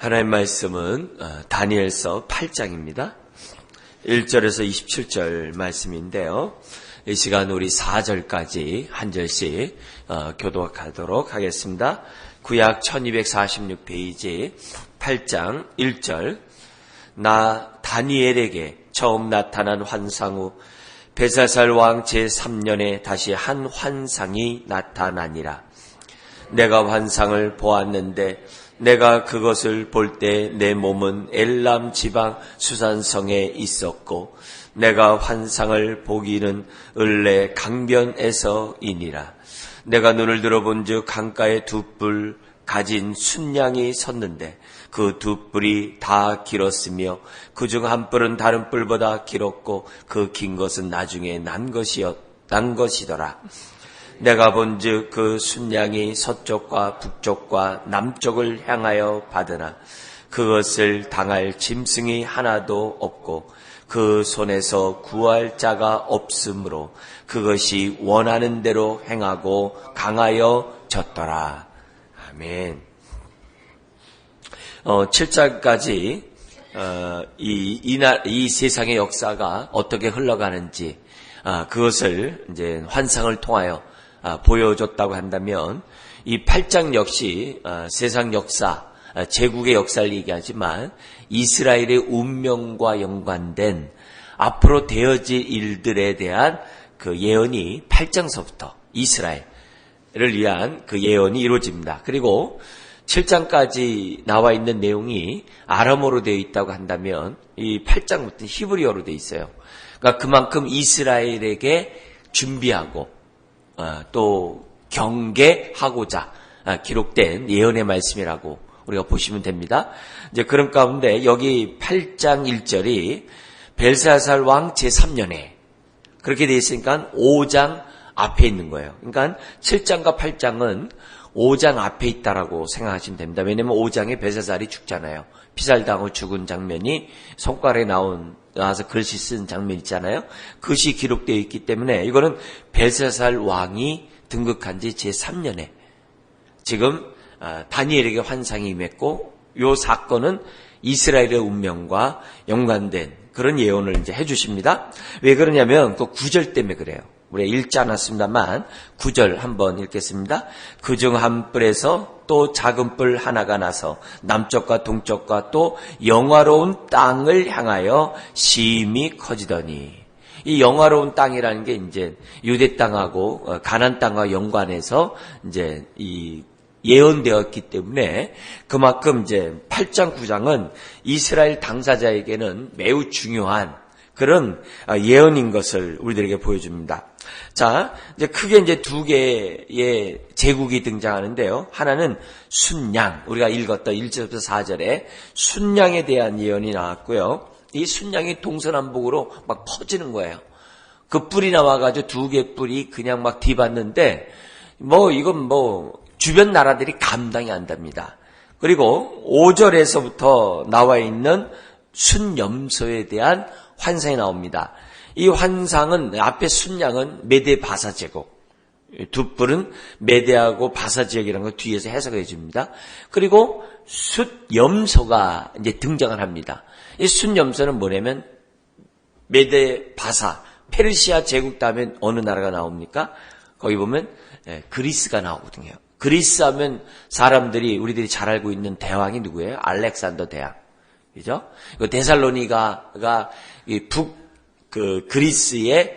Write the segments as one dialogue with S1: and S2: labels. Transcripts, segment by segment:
S1: 하나님 말씀은 다니엘서 8장입니다. 1절에서 27절 말씀인데요. 이 시간 우리 4절까지 한 절씩 교독하도록 하겠습니다. 구약 1246페이지 8장 1절. 나 다니엘에게 처음 나타난 환상 후 벨사살 왕 제3년에 다시 한 환상이 나타나니라. 내가 환상을 보았는데 내가 그것을 볼 때 내 몸은 엘람 지방 수산성에 있었고 내가 환상을 보기는 을레 강변에서이니라. 내가 눈을 들어본 즉 강가에 두 뿔 가진 순양이 섰는데 그 두 뿔이 다 길었으며 그중 한 뿔은 다른 뿔보다 길었고 그 긴 것은 나중에 난 것이더라. 내가 본즉 그 순양이 서쪽과 북쪽과 남쪽을 향하여 받으나 그것을 당할 짐승이 하나도 없고 그 손에서 구할 자가 없으므로 그것이 원하는 대로 행하고 강하여졌더라. 아멘. 7장까지 이 세상의 역사가 어떻게 흘러가는지 그것을 이제 환상을 통하여 보여줬다고 한다면 이 8장 역시 세상 역사, 제국의 역사를 얘기하지만 이스라엘의 운명과 연관된 앞으로 되어질 일들에 대한 그 예언이 8장서부터 이스라엘을 위한 그 예언이 이루어집니다. 그리고 7장까지 나와 있는 내용이 아람어로 되어 있다고 한다면 이 8장부터 히브리어로 되어 있어요. 그러니까 그만큼 이스라엘에게 준비하고 또 경계하고자 기록된 예언의 말씀이라고 우리가 보시면 됩니다. 이제 그런 가운데 여기 8장 1절이 벨사살 왕 제3년에 그렇게 되어 있으니까 5장 앞에 있는 거예요. 그러니까 7장과 8장은 5장 앞에 있다라고 생각하시면 됩니다. 왜냐하면 5장에 벨사살이 죽잖아요. 피살당하고 죽은 장면이 성과에 나와서 글씨 쓴 장면 있잖아요. 그것이 기록되어 있기 때문에 이거는 벨사살 왕이 등극한 지 제3년에 지금 다니엘에게 환상이 임했고 이 사건은 이스라엘의 운명과 연관된 그런 예언을 이제 해주십니다. 왜 그러냐면 그 9절 때문에 그래요. 우리가 읽지 않았습니다만 9절 한번 읽겠습니다. 그중 한 뿔에서 또 작은 뿔 하나가 나서 남쪽과 동쪽과 또 영화로운 땅을 향하여 심히 커지더니 이 영화로운 땅이라는 게 이제 유대 땅하고 가나안 땅과 연관해서 이제 이 예언되었기 때문에 그만큼 이제 8장 9장은 이스라엘 당사자에게는 매우 중요한 그런 예언인 것을 우리들에게 보여줍니다. 자, 이제 크게 이제 두 개의 제국이 등장하는데요. 하나는 순양, 우리가 읽었던 1절부터 4절에 순양에 대한 예언이 나왔고요. 이 순양이 동서남북으로 막 퍼지는 거예요. 그 뿔이 나와가지고 두 개 뿔이 그냥 막 뒤받는데 이건 주변 나라들이 감당이 안 됩니다. 그리고 5절에서부터 나와 있는 순염소에 대한 환상이 나옵니다. 이 환상은 앞에 순양은 메데 바사 제국, 두 뿔은 메데하고 바사 지역이라는 걸 뒤에서 해석해 줍니다. 그리고 숫염소가 이제 등장을 합니다. 이 숫염소는 뭐냐면 메데 바사, 페르시아 제국 다음에 어느 나라가 나옵니까? 거기 보면 그리스가 나오거든요. 그리스 하면 사람들이 우리들이 잘 알고 있는 대왕이 누구예요? 알렉산더 대왕. 그죠? 데살로니가가 그리스의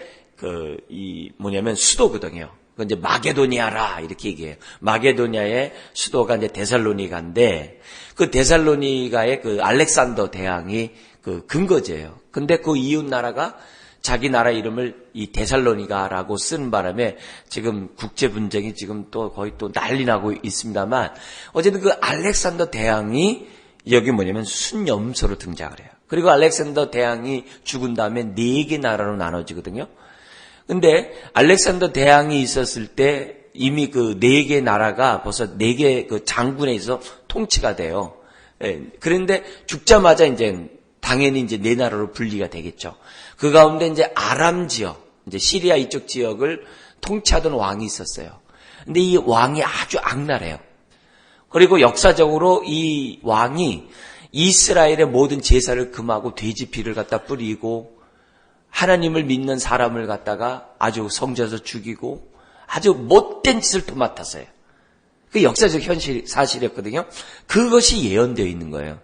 S1: 수도거든요. 그 이제 마게도니아라 이렇게 얘기해요. 마게도니아의 수도가 이제 데살로니가인데 그 데살로니가의 그 알렉산더 대왕이 그 근거지예요. 근데 그 이웃 나라가 자기 나라 이름을 이 데살로니가라고 쓰는 바람에 지금 국제 분쟁이 지금 또 거의 또 난리 나고 있습니다만 어쨌든 그 알렉산더 대왕이 여기 뭐냐면 순염소로 등장을 해요. 그리고 알렉산더 대왕이 죽은 다음에 4개 나라로 나눠지거든요. 근데 알렉산더 대왕이 있었을 때 이미 그 4개 나라가 벌써 4개 그 장군에 있어 통치가 돼요. 그런데 죽자마자 이제 당연히 이제 4나라로 분리가 되겠죠. 그 가운데 이제 아람 지역, 이제 시리아 이쪽 지역을 통치하던 왕이 있었어요. 근데 이 왕이 아주 악랄해요. 그리고 역사적으로 이 왕이 이스라엘의 모든 제사를 금하고 돼지 피를 갖다 뿌리고 하나님을 믿는 사람을 갖다가 아주 성전에서 죽이고 아주 못된 짓을 또 맡았어요. 그 역사적 사실이었거든요. 그것이 예언되어 있는 거예요.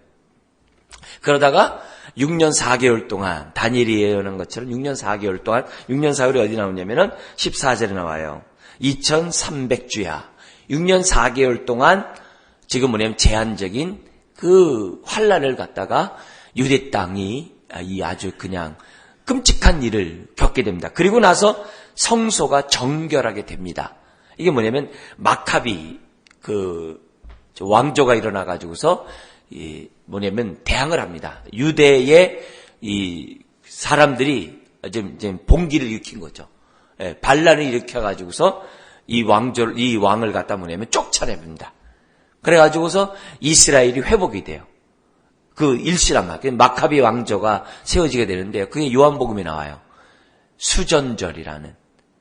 S1: 그러다가 6년 4개월 동안 다니엘이 예언한 것처럼 6년 4개월 동안 6년 4개월이 어디 나오냐면은 14절에 나와요. 2300주야. 6년 4개월 동안 지금 뭐냐면 제한적인 그 환란을 갖다가 유대 땅이 이 아주 그냥 끔찍한 일을 겪게 됩니다. 그리고 나서 성소가 정결하게 됩니다. 이게 뭐냐면 마카비 그 왕조가 일어나 가지고서 이 뭐냐면 대항을 합니다. 유대의 이 사람들이 지금 봉기를 일으킨 거죠. 예, 반란을 일으켜 가지고서 이 왕을 갖다 뭐냐면 쫓아냅니다. 그래 가지고서 이스라엘이 회복이 돼요. 그 일시란 마카비 왕조가 세워지게 되는데요. 그게 요한복음에 나와요. 수전절이라는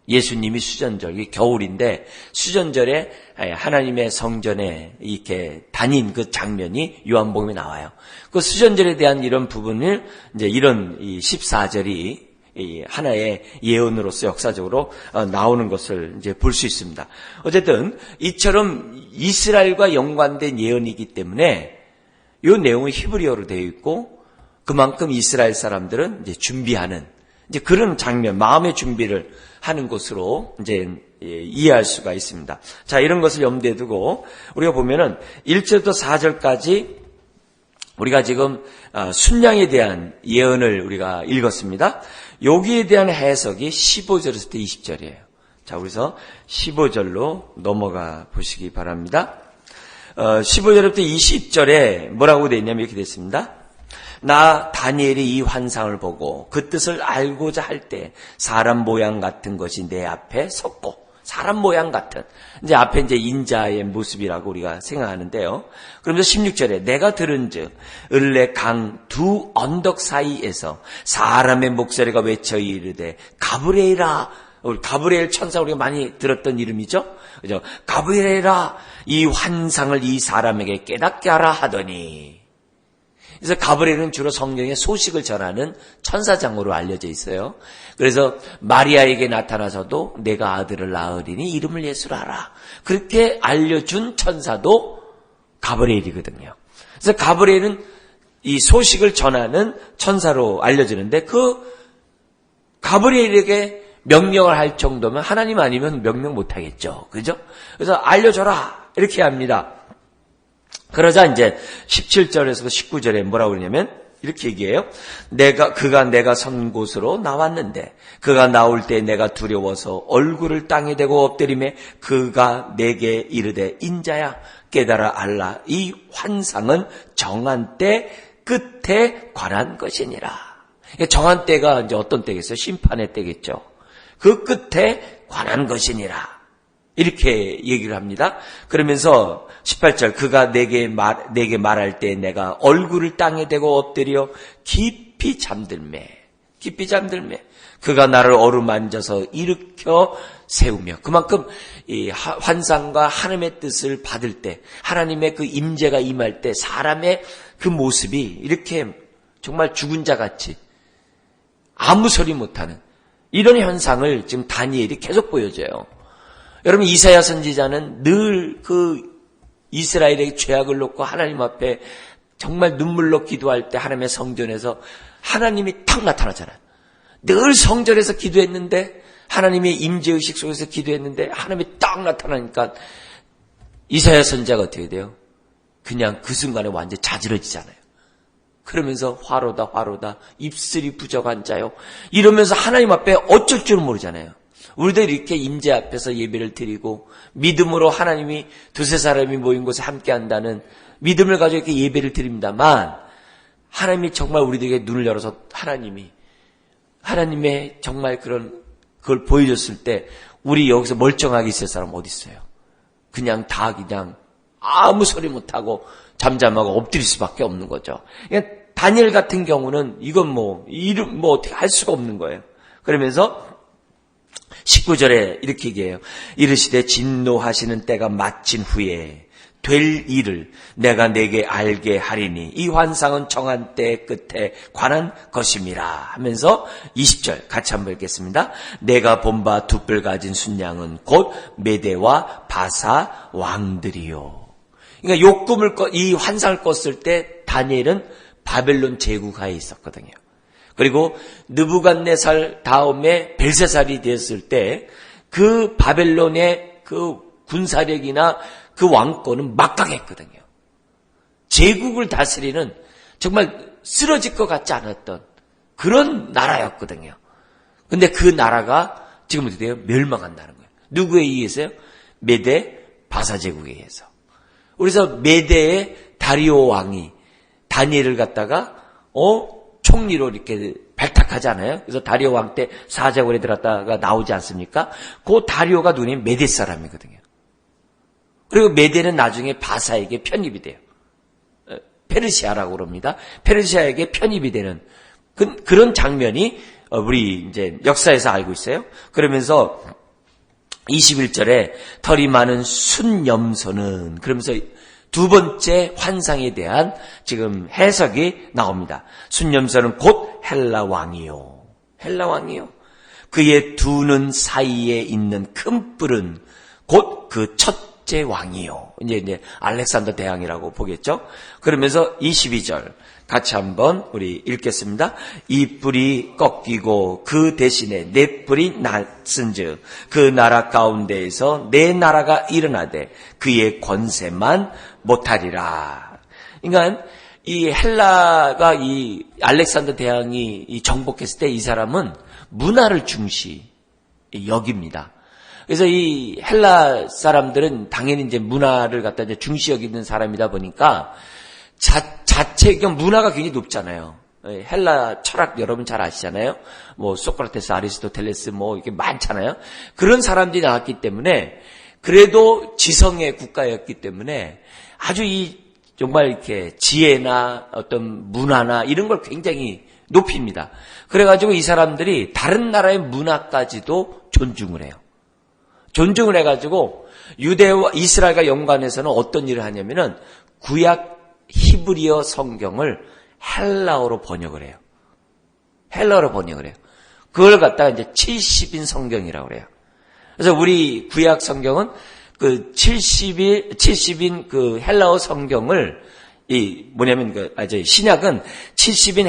S1: 예수님이 수전절, 이게 겨울인데 수전절에 하나님의 성전에 이렇게 다닌 그 장면이 요한복음에 나와요. 그 수전절에 대한 이런 부분을 이제 이런 이 14절이 이 하나의 예언으로서 역사적으로 나오는 것을 이제 볼 수 있습니다. 어쨌든 이처럼 이스라엘과 연관된 예언이기 때문에 이 내용은 히브리어로 되어 있고 그만큼 이스라엘 사람들은 이제 준비하는 이제 그런 장면, 마음의 준비를 하는 것으로 이제 이해할 수가 있습니다. 자, 이런 것을 염두에 두고 우리가 보면은 1절부터 4절까지 우리가 지금 순양에 대한 예언을 우리가 읽었습니다. 여기에 대한 해석이 15절에서부터 20절이에요. 자, 그래서 15절로 넘어가 보시기 바랍니다. 15절부터 20절에 뭐라고 되어 있냐면 이렇게 되어 있습니다. 나 다니엘이 이 환상을 보고 그 뜻을 알고자 할 때 사람 모양 같은 것이 내 앞에 섰고, 사람 모양 같은, 이제 앞에 이제 인자의 모습이라고 우리가 생각하는데요. 그러면서 16절에 내가 들은즉 을레 강 두 언덕 사이에서 사람의 목소리가 외쳐 이르되 가브리엘아, 가브리엘 천사 우리가 많이 들었던 이름이죠. 그죠? 가브리엘아, 이 환상을 이 사람에게 깨닫게 하라 하더니. 그래서 가브리엘은 주로 성경에 소식을 전하는 천사장으로 알려져 있어요. 그래서 마리아에게 나타나서도 내가 아들을 낳으리니 이름을 예수라 하라. 그렇게 알려준 천사도 가브리엘이거든요. 그래서 가브리엘은 이 소식을 전하는 천사로 알려지는데 그 가브리엘에게 명령을 할 정도면 하나님 아니면 명령 못 하겠죠. 그죠? 그래서 알려줘라. 이렇게 합니다. 그러자 이제 17절에서 19절에 뭐라고 그러냐면 이렇게 얘기해요. 그가 내가 선 곳으로 나왔는데 그가 나올 때 내가 두려워서 얼굴을 땅에 대고 엎드리매 그가 내게 이르되 인자야 깨달아 알라. 이 환상은 정한 때 끝에 관한 것이니라. 정한 때가 이제 어떤 때겠어요? 심판의 때겠죠. 그 끝에 관한 것이니라. 이렇게 얘기를 합니다. 그러면서 18절 그가 내게 말할 때 내가 얼굴을 땅에 대고 엎드려 깊이 잠들매 그가 나를 어루만져서 일으켜 세우며 그만큼 이 환상과 하나님의 뜻을 받을 때 하나님의 그 임재가 임할 때 사람의 그 모습이 이렇게 정말 죽은 자 같이 아무 소리 못하는 이런 현상을 지금 다니엘이 계속 보여줘요. 여러분 이사야 선지자는 늘 그 이스라엘의 죄악을 놓고 하나님 앞에 정말 눈물로 기도할 때 하나님의 성전에서 하나님이 탁 나타나잖아요. 늘 성전에서 기도했는데 하나님의 임재의식 속에서 기도했는데 하나님이 딱 나타나니까 이사야 선지자가 어떻게 돼요? 그냥 그 순간에 완전히 자지러지잖아요. 그러면서 화로다 입술이 부족한 자요 이러면서 하나님 앞에 어쩔 줄은 모르잖아요. 우리도 이렇게 임재 앞에서 예배를 드리고 믿음으로 하나님이 두세 사람이 모인 곳에 함께한다는 믿음을 가지고 이렇게 예배를 드립니다만 하나님이 정말 우리들에게 눈을 열어서 하나님의 정말 그걸 보여줬을 때 우리 여기서 멀쩡하게 있을 사람 어디 있어요? 그냥 아무 소리 못하고 잠잠하고 엎드릴 수밖에 없는 거죠. 그러니까 다니엘 같은 경우는 이건 어떻게 할 수가 없는 거예요. 그러면서 19절에 이렇게 얘기해요. 이르시되 진노하시는 때가 마친 후에 될 일을 내가 내게 알게 하리니 이 환상은 정한 때 끝에 관한 것임이라 하면서 20절 같이 한번 읽겠습니다. 내가 본 바 두 뿔 가진 순양은 곧 메대와 바사 왕들이요. 그러니까 이 환상을 꿨을 때 다니엘은 바벨론 제국하에 있었거든요. 그리고 느부갓네살 다음에 벨사살이 되었을 때 그 바벨론의 그 군사력이나 그 왕권은 막강했거든요. 제국을 다스리는 정말 쓰러질 것 같지 않았던 그런 나라였거든요. 근데 그 나라가 지금 어떻게 돼요? 멸망한다는 거예요. 누구에 의해서요? 메대 바사 제국에 의해서. 그래서 메대의 다리오 왕이 다니엘을 갖다가 총리로 이렇게 발탁하지 않아요? 그래서 다리오 왕 때 사자굴에 들었다가 나오지 않습니까? 그 다리오가 누구니? 메대 사람이거든요. 그리고 메대는 나중에 바사에게 편입이 돼요. 페르시아라고 그럽니다. 페르시아에게 편입이 되는 그런 장면이 우리 이제 역사에서 알고 있어요. 그러면서 21절에 털이 많은 순염소는 그러면서 두 번째 환상에 대한 지금 해석이 나옵니다. 순염소는 곧 헬라 왕이요. 헬라 왕이요. 그의 두 눈 사이에 있는 큰 뿔은 곧 그 첫째 왕이요. 이제 알렉산더 대왕이라고 보겠죠. 그러면서 22절 같이 한번 우리 읽겠습니다. 이 뿔이 꺾이고 그 대신에 네 뿔이 났은즉 그 나라 가운데에서 네 나라가 일어나되 그의 권세만 못하리라. 그러니까 이 헬라가 이 알렉산더 대왕이 이 정복했을 때 이 사람은 문화를 중시 여깁니다. 그래서 이 헬라 사람들은 당연히 이제 문화를 갖다 이제 중시 여기는 사람이다 보니까 문화가 굉장히 높잖아요. 헬라 철학 여러분 잘 아시잖아요. 뭐 소크라테스, 아리스토텔레스 뭐 이렇게 많잖아요. 그런 사람들이 나왔기 때문에 그래도 지성의 국가였기 때문에 아주 정말 이렇게 지혜나 어떤 문화나 이런 걸 굉장히 높입니다. 그래가지고 이 사람들이 다른 나라의 문화까지도 존중을 해요. 존중을 해가지고 유대와 이스라엘과 연관해서는 어떤 일을 하냐면은 구약 히브리어 성경을 헬라어로 번역을 해요. 헬라어로 번역을 해요. 그걸 갖다가 이제 70인 성경이라고 그래요. 그래서 우리 구약 성경은 그 70인 그 헬라어 성경을 신약은 70인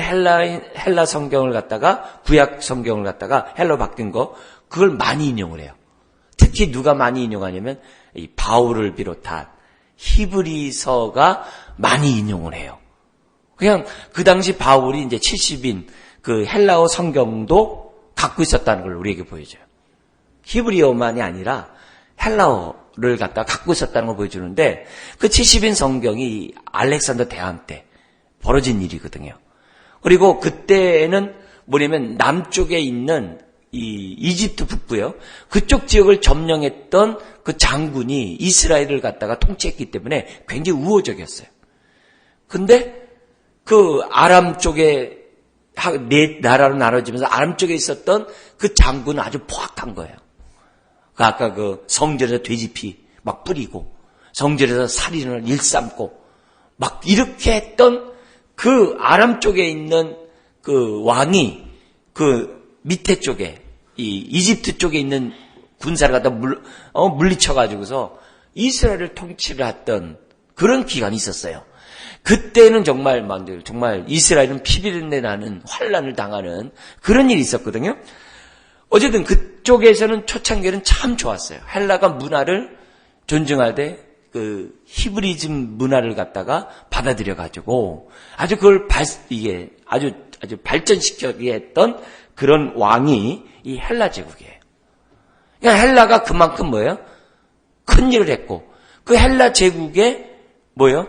S1: 헬라 성경을 갖다가 구약 성경을 갖다가 헬라어 바뀐 거 그걸 많이 인용을 해요. 특히 누가 많이 인용하냐면 이 바울을 비롯한 히브리서가 많이 인용을 해요. 그냥 그 당시 바울이 이제 70인 그 헬라어 성경도 갖고 있었다는 걸 우리에게 보여줘요. 히브리어만이 아니라 헬라어를 갖다 갖고 있었다는 걸 보여주는데 그 70인 성경이 알렉산더 대왕 때 벌어진 일이거든요. 그리고 그때는 뭐냐면 남쪽에 있는 이 이집트 북부요. 그쪽 지역을 점령했던 그 장군이 이스라엘을 갖다가 통치했기 때문에 굉장히 우호적이었어요. 근데 그 아람 쪽에 네 나라로 나눠지면서 아람 쪽에 있었던 그 장군은 아주 포악한 거예요. 아까 그 성전에서 돼지피 막 뿌리고 성전에서 살인을 일삼고 막 이렇게 했던 그 아람 쪽에 있는 그 왕이 그 밑에 쪽에 이 이집트 쪽에 있는 군사를 갖다 물리쳐가지고서 이스라엘을 통치를 했던 그런 기간이 있었어요. 그때는 정말 이스라엘은 피비린내 나는 환란을 당하는 그런 일이 있었거든요. 어쨌든 그쪽에서는 초창기에는 참 좋았어요. 헬라가 문화를 존중하되 그 히브리즘 문화를 갖다가 받아들여가지고 아주 그걸 아주 발전시켜게 했던 그런 왕이 이 헬라 제국이에요. 그러니까 헬라가 그만큼 뭐예요? 큰 일을 했고 그 헬라 제국에 뭐예요?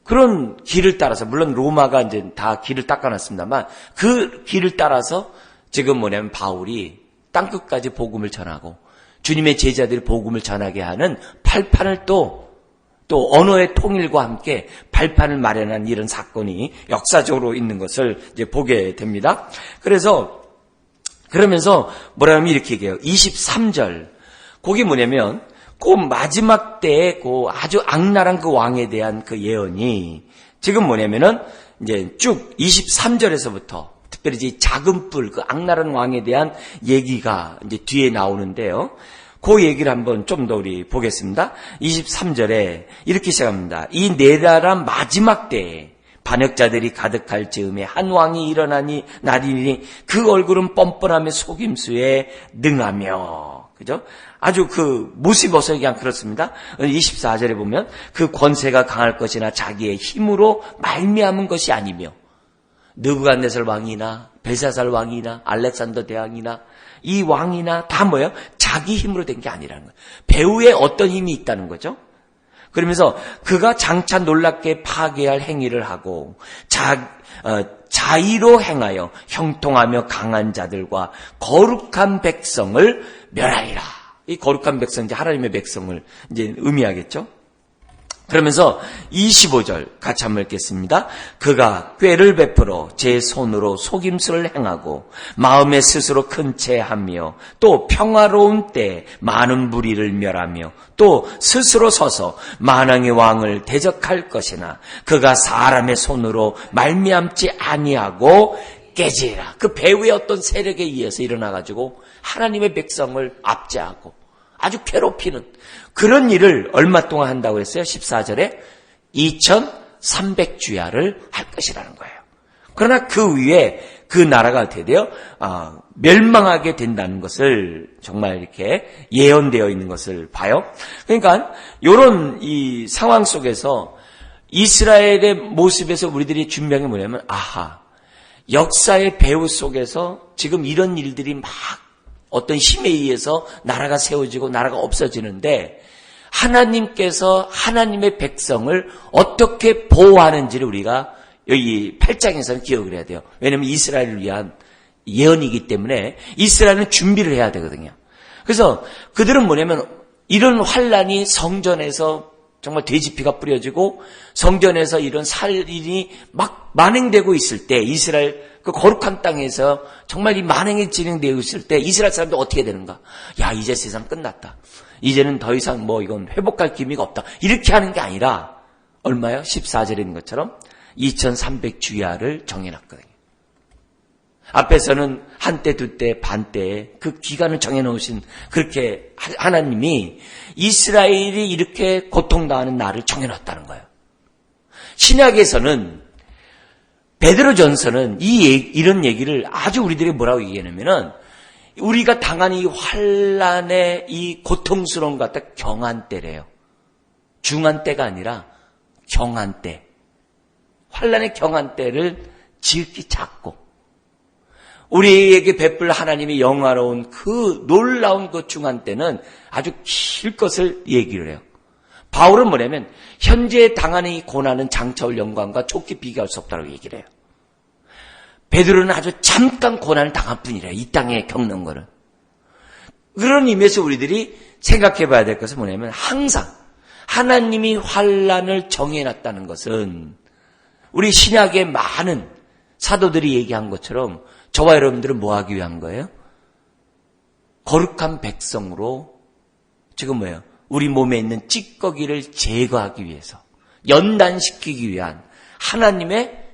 S1: 그런 길을 따라서 물론 로마가 이제 다 길을 닦아놨습니다만 그 길을 따라서 지금 뭐냐면 바울이 땅끝까지 복음을 전하고 주님의 제자들이 복음을 전하게 하는 발판을 또 언어의 통일과 함께 발판을 마련한 이런 사건이 역사적으로 있는 것을 이제 보게 됩니다. 그러면서 뭐라 하면 이렇게 얘기해요. 23절. 거기 뭐냐면 그 마지막 때에 그 아주 악랄한 그 왕에 대한 그 예언이 지금 뭐냐면은 이제 쭉 23절에서부터 특별히 이 작은 뿔, 그 악랄한 왕에 대한 얘기가 이제 뒤에 나오는데요. 그 얘기를 한번 좀 더 우리 보겠습니다. 23절에 이렇게 시작합니다. 이 내랄한 마지막 때에 반역자들이 가득할 즈음에 한 왕이 일어나니 나리니 그 얼굴은 뻔뻔하며 속임수에 능하며, 그죠? 아주 그 모습어서 그냥 그렇습니다. 24절에 보면 그 권세가 강할 것이나 자기의 힘으로 말미암은 것이 아니며, 느부갓네살 왕이나 벨사살 왕이나 알렉산더 대왕이나 이 왕이나 다 뭐예요? 자기 힘으로 된 게 아니라는 거예요. 배후에 어떤 힘이 있다는 거죠. 그러면서 그가 장차 놀랍게 파괴할 행위를 하고 자의로 행하여 형통하며 강한 자들과 거룩한 백성을 멸하리라. 이 거룩한 백성, 이제 하나님의 백성을 이제 의미하겠죠. 그러면서 25절 같이 한번 읽겠습니다. 그가 꾀를 베풀어 제 손으로 속임수를 행하고 마음에 스스로 큰 채하며 또 평화로운 때 많은 무리를 멸하며 또 스스로 서서 만왕의 왕을 대적할 것이나 그가 사람의 손으로 말미암지 아니하고 깨지리라. 그 배후의 어떤 세력에 의해서 일어나가지고 하나님의 백성을 압제하고 아주 괴롭히는 그런 일을 얼마 동안 한다고 했어요? 14절에 2300주야를 할 것이라는 거예요. 그러나 그 위에 그 나라가 어떻게 돼요? 멸망하게 된다는 것을 정말 이렇게 예언되어 있는 것을 봐요. 그러니까 이런 이 상황 속에서 이스라엘의 모습에서 우리들이 준비한 게 뭐냐면, 아하, 역사의 배후 속에서 지금 이런 일들이 막 어떤 힘에 의해서 나라가 세워지고 나라가 없어지는데 하나님께서 하나님의 백성을 어떻게 보호하는지를 우리가 여기 8장에서는 기억을 해야 돼요. 왜냐하면 이스라엘을 위한 예언이기 때문에 이스라엘은 준비를 해야 되거든요. 그래서 그들은 뭐냐면 이런 환란이 성전에서 정말 돼지피가 뿌려지고 성전에서 이런 살인이 막 만행되고 있을 때 이스라엘 그 거룩한 땅에서 정말 이 만행이 진행되고 있을 때 이스라엘 사람들 어떻게 되는가? 야, 이제 세상 끝났다. 이제는 더 이상 뭐 이건 회복할 기미가 없다. 이렇게 하는 게 아니라 얼마요? 14절에 있는 것처럼 2300주야를 정해놨거든요. 앞에서는 한때, 두때, 반때에 그 기간을 정해놓으신 그렇게 하나님이 이스라엘이 이렇게 고통당하는 날을 정해놨다는 거예요. 신약에서는 베드로전서는 이런 얘기를 아주 우리들이 뭐라고 얘기하냐면은 우리가 당한 이 환란의 이 고통스러운 것 같다 경한 때래요. 중한 때가 아니라 경한 때. 환란의 경한 때를 지극히 작고 우리에게 베풀 하나님이 영화로운 그 놀라운 그 중한 때는 아주 길 것을 얘기를 해요. 바울은 뭐냐면 현재 당하는 이 고난은 장차 올 영광과 좋게 비교할 수 없다고 얘기를 해요. 베드로는 아주 잠깐 고난을 당할 뿐이래요. 이 땅에 겪는 거는. 그런 의미에서 우리들이 생각해 봐야 될 것은 뭐냐면 항상 하나님이 환란을 정해놨다는 것은 우리 신약의 많은 사도들이 얘기한 것처럼 저와 여러분들은 뭐 하기 위한 거예요? 거룩한 백성으로 지금 뭐예요? 우리 몸에 있는 찌꺼기를 제거하기 위해서 연단시키기 위한 하나님의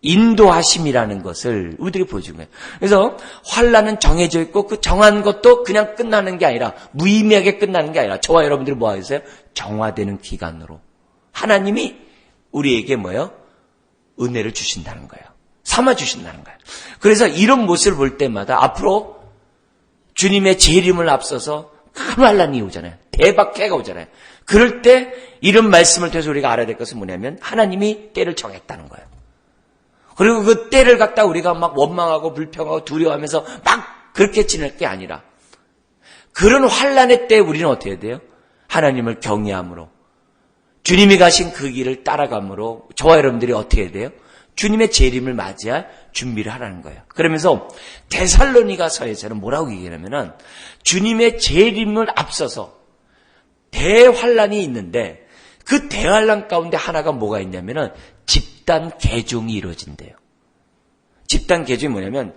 S1: 인도하심이라는 것을 우리들이 보여준 거예요. 그래서 환란은 정해져 있고 그 정한 것도 그냥 끝나는 게 아니라 무의미하게 끝나는 게 아니라 저와 여러분들이 뭐 하겠어요? 정화되는 기간으로 하나님이 우리에게 뭐예요? 은혜를 주신다는 거예요. 삼아주신다는 거예요. 그래서 이런 모습을 볼 때마다 앞으로 주님의 재림을 앞서서 큰 환란이 오잖아요. 대박해가 오잖아요. 그럴 때 이런 말씀을 통해서 우리가 알아야 될 것은 뭐냐면 하나님이 때를 정했다는 거예요. 그리고 그 때를 갖다 우리가 막 원망하고 불평하고 두려워하면서 막 그렇게 지낼 게 아니라 그런 환란의 때 우리는 어떻게 해야 돼요? 하나님을 경외함으로 주님이 가신 그 길을 따라감으로 저와 여러분들이 어떻게 해야 돼요? 주님의 재림을 맞이할 준비를 하라는 거예요. 그러면서 데살로니가서에서는 뭐라고 얘기하냐면은 주님의 재림을 앞서서 대환란이 있는데 그 대환란 가운데 하나가 뭐가 있냐면은 집단 개종이 이루어진대요. 집단 개종이 뭐냐면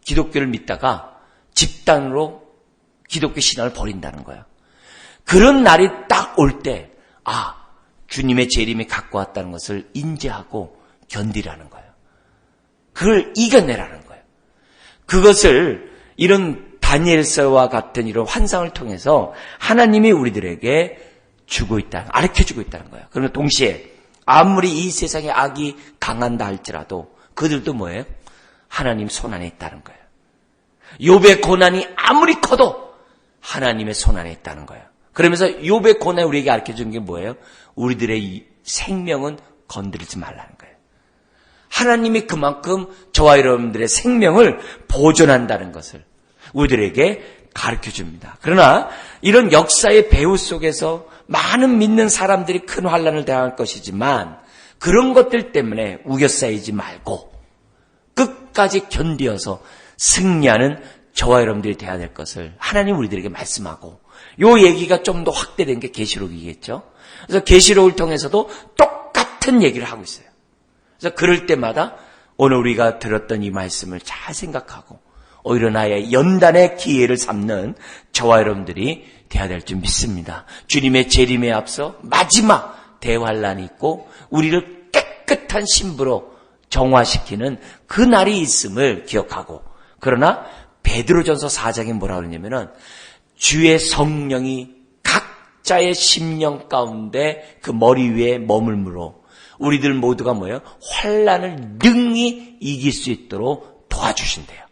S1: 기독교를 믿다가 집단으로 기독교 신앙을 버린다는 거예요. 그런 날이 딱 올 때, 주님의 재림이 갖고 왔다는 것을 인지하고 견디라는 거예요. 그걸 이겨내라는 거예요. 그것을 이런 다니엘서와 같은 이런 환상을 통해서 하나님이 우리들에게 주고 있다, 가르쳐주고 있다는 거예요. 그러나 동시에 아무리 이 세상에 악이 강한다 할지라도 그들도 뭐예요? 하나님 손안에 있다는 거예요. 욥의 고난이 아무리 커도 하나님의 손안에 있다는 거예요. 그러면서 욥의 고난이 우리에게 가르쳐준 게 뭐예요? 우리들의 이 생명은 건드리지 말라는 거예요. 하나님이 그만큼 저와 여러분들의 생명을 보존한다는 것을 우리들에게 가르쳐줍니다. 그러나 이런 역사의 배후 속에서 많은 믿는 사람들이 큰 환난을 당할 것이지만 그런 것들 때문에 우겨싸이지 말고 끝까지 견디어서 승리하는 저와 여러분들이 되어야 될 것을 하나님 우리들에게 말씀하고, 요 얘기가 좀 더 확대된 게 계시록이겠죠. 그래서 계시록을 통해서도 똑같은 얘기를 하고 있어요. 그래서 그럴 때마다 오늘 우리가 들었던 이 말씀을 잘 생각하고 오히려 나의 연단의 기회를 삼는 저와 여러분들이 되어야 될 줄 믿습니다. 주님의 재림에 앞서 마지막 대환란이 있고 우리를 깨끗한 신부로 정화시키는 그 날이 있음을 기억하고, 그러나 베드로전서 4장에 뭐라고 그러냐면은 주의 성령이 각자의 심령 가운데 그 머리 위에 머물므로 우리들 모두가 뭐예요? 환난을 능히 이길 수 있도록 도와주신대요.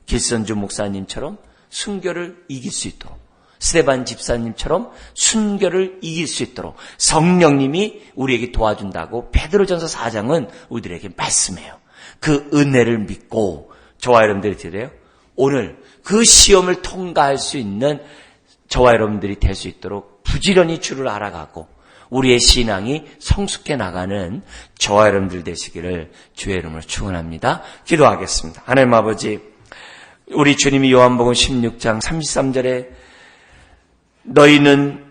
S1: 길선주 목사님처럼 순교를 이길 수 있도록, 스데반 집사님처럼 순교를 이길 수 있도록 성령님이 우리에게 도와준다고 베드로전서 4장은 우리들에게 말씀해요. 그 은혜를 믿고 저와 여러분들이 드려요. 오늘 그 시험을 통과할 수 있는 저와 여러분들이 될 수 있도록 부지런히 주를 알아가고 우리의 신앙이 성숙해 나가는 저와 여러분들 되시기를 주의 이름으로 축원합니다. 기도하겠습니다. 하나님 아버지, 우리 주님이 요한복음 16장 33절에 너희는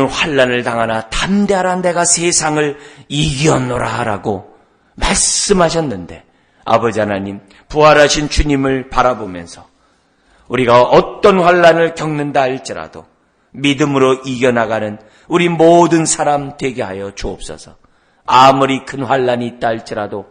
S1: 환난을 당하나 담대하라, 내가 세상을 이겼노라 라고 말씀하셨는데, 아버지 하나님, 부활하신 주님을 바라보면서 우리가 어떤 환난을 겪는다 할지라도 믿음으로 이겨나가는 우리 모든 사람 되게 하여 주옵소서. 아무리 큰 환난이 있다 할지라도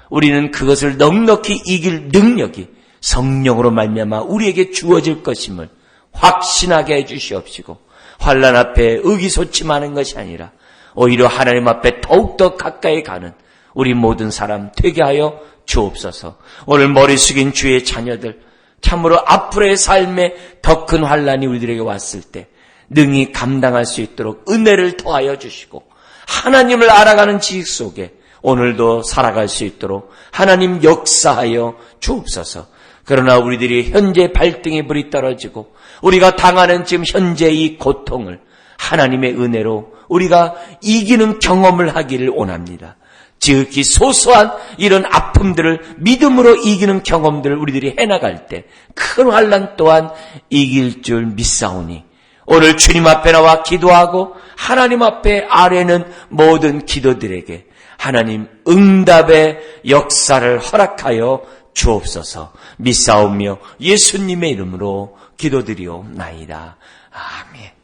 S1: 우리는 그것을 넉넉히 이길 능력이 성령으로 말미암아 우리에게 주어질 것임을 확신하게 해주시옵시고, 환난 앞에 의기소침하는 것이 아니라 오히려 하나님 앞에 더욱더 가까이 가는 우리 모든 사람 되게 하여 주옵소서. 오늘 머리 숙인 주의 자녀들, 참으로 앞으로의 삶에 더 큰 환난이 우리들에게 왔을 때 능히 감당할 수 있도록 은혜를 더하여 주시고, 하나님을 알아가는 지식 속에 오늘도 살아갈 수 있도록 하나님 역사하여 주옵소서. 그러나 우리들이 현재 발등에 불이 떨어지고 우리가 당하는 지금 현재 이 고통을 하나님의 은혜로 우리가 이기는 경험을 하기를 원합니다. 지극히 소소한 이런 아픔들을 믿음으로 이기는 경험들을 우리들이 해나갈 때 큰 환난 또한 이길 줄 믿사오니, 오늘 주님 앞에 나와 기도하고 하나님 앞에 아뢰는 모든 기도들에게 하나님 응답의 역사를 허락하여 주옵소서. 믿사오며 예수님의 이름으로 기도드리옵나이다. 아멘.